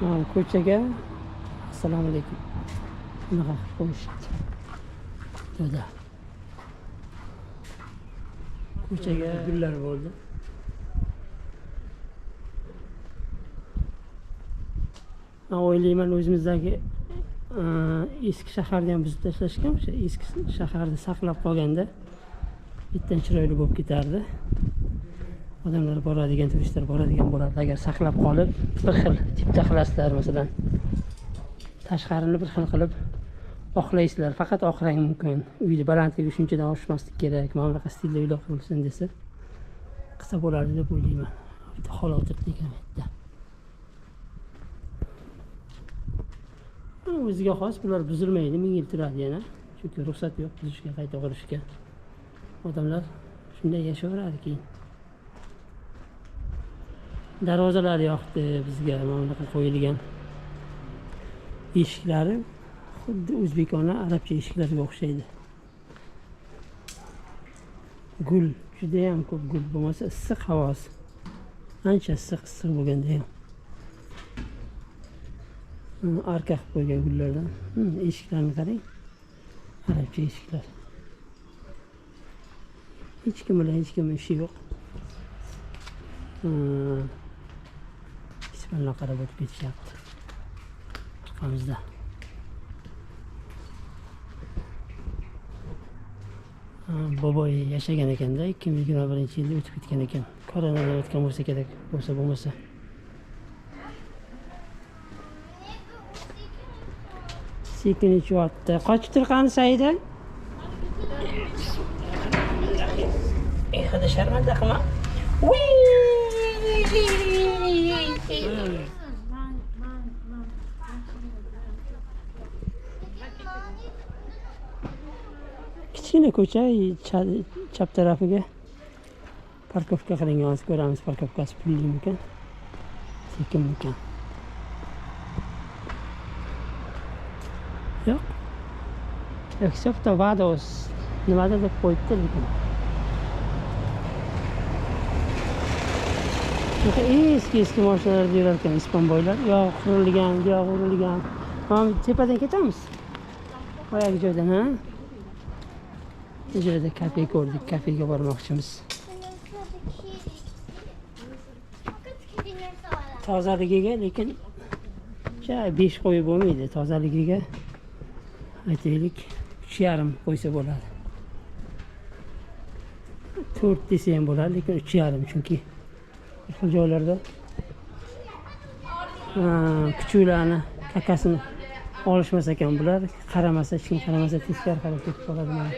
ko'chaga assalomu alaykum bunaqa qilib qo'yishibdi. Jo'da ko'chaga gullar bo'ldi. Men o'ylayman o'zimizdagi eski shaharni ham buzib tashlashgan, o'sha eski shaharni saqlab qolganda bittadan chiroyli bo'lib ketardi. Odamlar boradigan, turistlar boradigan bo'lardi agar saqlab qolib, bir xil tipda qilasizlar, masalan, tashqarini bir xil qilib oqlaysizlar, faqat oq rang mumkin. Uyni balandligi shunchadan oshmaslik kerak, mana bunaqa stilda uylar qurilsin desa, qilsa bo'lardi deb o'ylayman. Bitta xavotirlik ham bitta. O'ziga xos, bular buzilmaydi, 1000 yil turadi yana. Chunki ruxsat yo'q buzishga, qayta qurishga. Odamlar shunday yashayveradi keyin. Darvozalar yoqdi bizga, mana bunaqa qo'yilgan eshiklari xuddi o'zbekona arabcha eshiklarga o'xshaydi. Gul, juda ham ko'p gul bo'lmasa, issiq havosi. Ancha issiq bo'lganda ham. Arka qilib qo'ygan gullardan. Eshiklarni qarang. Arabcha eshiklar. Hech kim bilan hech kimning ishi yo'q. Bismillah qarab o'tib ketishyapti. Orqamizda. Boboy yashagan ekanda, 2021-yilda o'tib ketgan ekan. Koronadan o'tgan bo'lsa kerak, bo'lmasa. Sekin ichyapti. Qochib qani Saida? Hada sharmanda qilma. Kichkina ko'cha, chap tarafiga parkovka qilingan. Hozir ko'ramiz, parkovkasi pullimikan, sekinmikan. Yo'q. Eksepto vados nimadir deb qo'yibdi lekin. Eski mashinalarda yurar ekan ispan boylar. Yog' urilgan. Mana tepadan ketamiz. Oyaq joydan, ha? Bu joyda kafe ko'rdik, kafega bormoqchimiz. Tozaligiga lekin 5 qo'yib bo'lmaydi, tozaligiga aytaylik 3,5 qo'ysa bo'ladi. 4 desa ham bo'ladi, lekin 3,5 chunki bir xil joylarda kuchuklarni kakasini olishmas ekan bular, qaramasa, hech kim qaramasa teskari qarab ketib qoladi mana.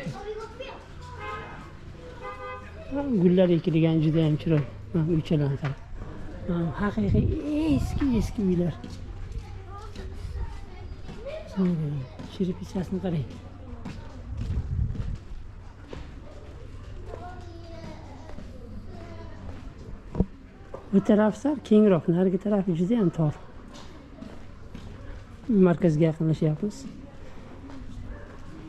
Gullar ekilgan juda ham chiroyli. Mana uychalarni qarang. Haqiqiy eski uylar. Chirpichasini qarang. Bu taraflar kengroq, narigi tarafi juda ham tor. Markazga yaqinlashyapmiz.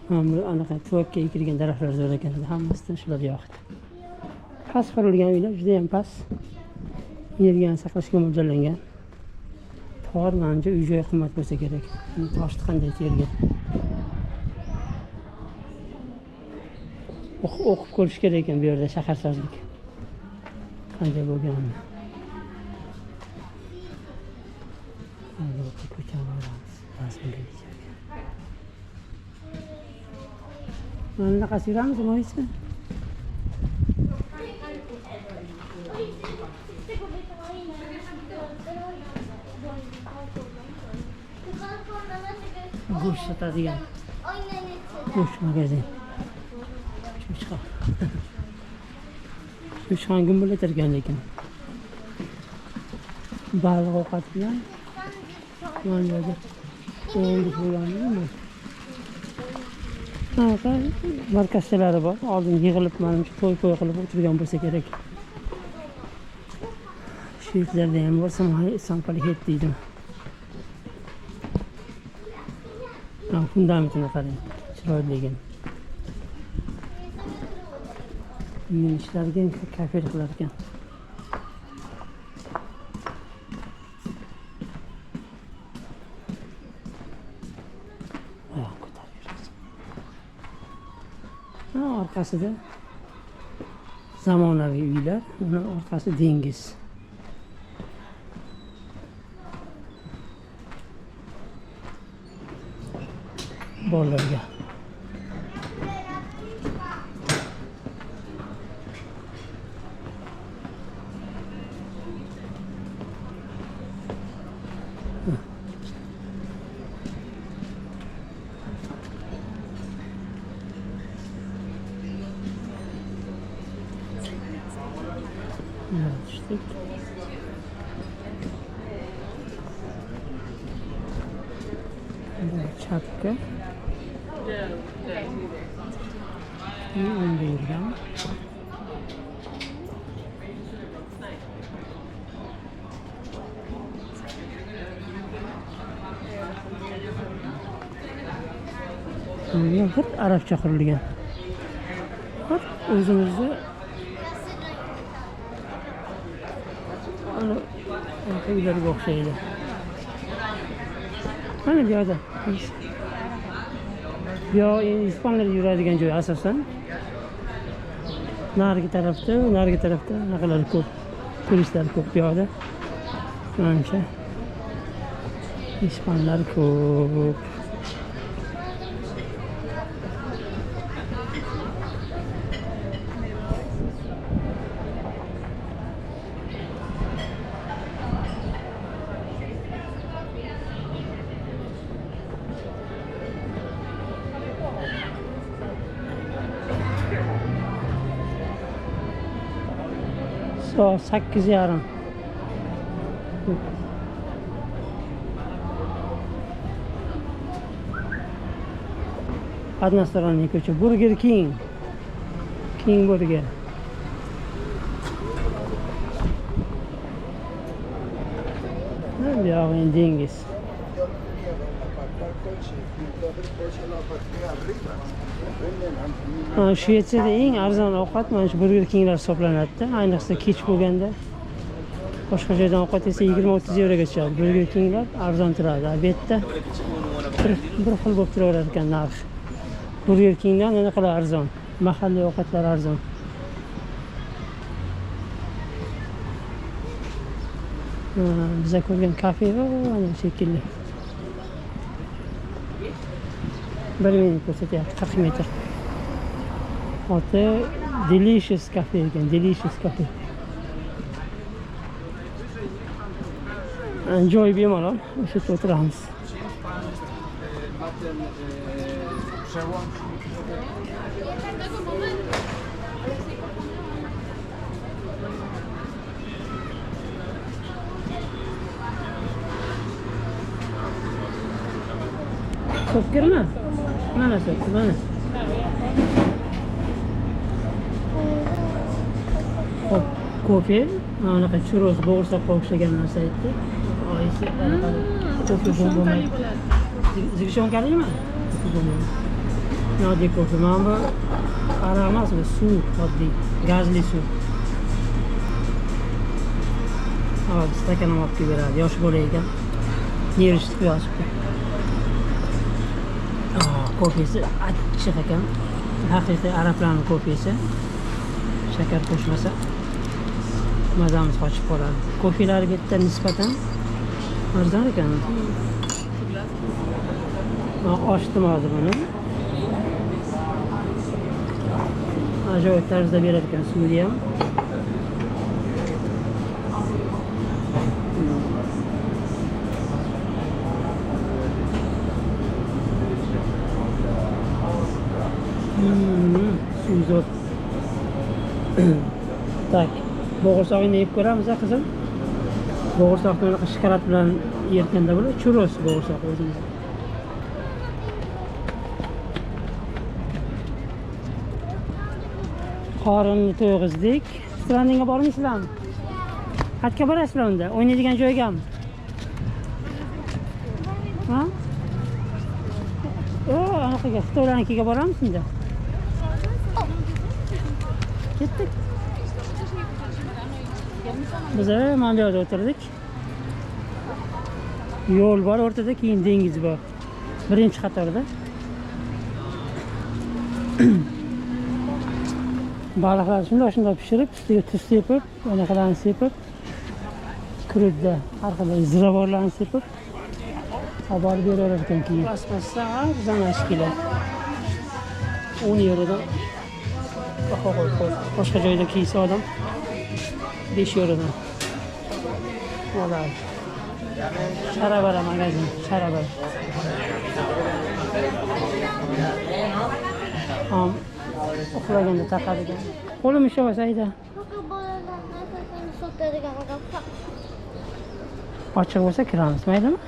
Mana anaqa tuvakka ekilgan daraxtlar zo'r ekan, hammasidan shular yoqdi. Past qurilgan uylar juda ham past. Energiyani saqlashga mo'ljallangan. Tor, menimcha uy-joy qimmat bo'lsa kerak. Toshni qanday tergan. O'qib ko'rish kerak ekan bu yerda shaharsozlik. Qanday bo'lganini. Mana qasi yuramiz, mo'yisi. Go'sht sotadigan go'sht magazin. Cho'chqa gumbullatar ekan lekin. Baliq ovqat bilan mana yerda o'nlik bo'lganmi? Markazchalari bor. Oldin yig'ilib, menimcha to'y qilib o'tirgan bo'lsa kerak. Shu yerlarda ham bor, samolyot deydi. Fundamentini qarang, chiroyli ekan. Ishlarga kafe qilar ekan. orqasida zamonaviy uylar, uni orqasi dengiz. Bolalarga düştük. Çapka. Önde yürüyen. Hep Arapça qurilgan. Hep o'zimizda ana uylarga o'xshaydi. Mana bu yerda. Yo, ispanlar yuradigan joy asosan. Narigi tarafda naqalar ko'p. Turistlar ko'p bu yerda. Ancha. Ispanlar ko'p. Soat 8:30. Односторонний ko'cha. Burger King. King Burger. Bu yog'in dengiz. Shvetsiyada eng arzon ovqat mana shu Burger Kinglar hisoblanadi. Ayniqsa kech bo'lganda. Boshqa joydan ovqat yesa 20-30 yevroga tushadi. Burger Kinglar arzon turadi. Albatta bir xil bo'lib turaverar ekan narx. Burger Kingdan yana qala arzon. Mahalliy ovqatlar arzon. Biza ko'rgan kafe mana shekilli. 1 minut ko'rsatyapti, 40 metr. Oti Delicious Cafe ekan, Delicious Cafe. Joy bemalol, o'sha yerda o'tiramiz. Çok girme. Mana soktu, mana. Hop, kofe, anaqa churros bo'g'irsoqqa o'xshagan narsa aytdi. Oyisi kofe bo'lmaydi. Zigishonkalimi? Oddiy kofe. Mana bu aroq emasmi? Suv, oddiy, gazli suv. Hop, stakan olib kelib beradi. Yosh bola ekan. Nerishni qo'yasizmi? Kofesi achchiq ekan. Haqiqiy arablarning kofesi. Shakar qo'shmasa mazamiz qochib qoladi. Kofelarga nisbatan arzon ekan. Ochdim hozir buni. Ajoyib tarzda berar ekan suvni ham. Suzot. Tak. Bo'g'irsoqni yeb ko'ramiz, qizim. Bo'g'irsoqni unaqa shikolat bilan yerganda bo'ladi. Churros bo'g'irsoq o'zimiz. Qorinni to'yg'izdik. Restoranga bormaysizlarmi? Qayerga borasizlar unda? O'ynaydigan joygami? Ha? Anaqaga, Xitoylarnikiga boramiz unda. Ketdik. Biz mana bu yerda o'tirdik. Yo'l bor o'rtada, keyin dengiz bor. Birinchi qatorda. Baliqlarni shunday pishirib, ustiga tuz sepib, anaqalarni sepib, krudda har xil ziravorlarni sepib olib borib beraverar ekan keyin. Plastmassa arzon kilo. 10 yevrodan baho qo'yib qo'ydi. Boshqa joyda kiysa odam 5 yevrodan oladi. Sharabara magazin, Sharabara. Uxlaganda taqadigan. Qo'lim ishlayapti Ayda. Ochiq bo'lsa kiramiz, maylimi?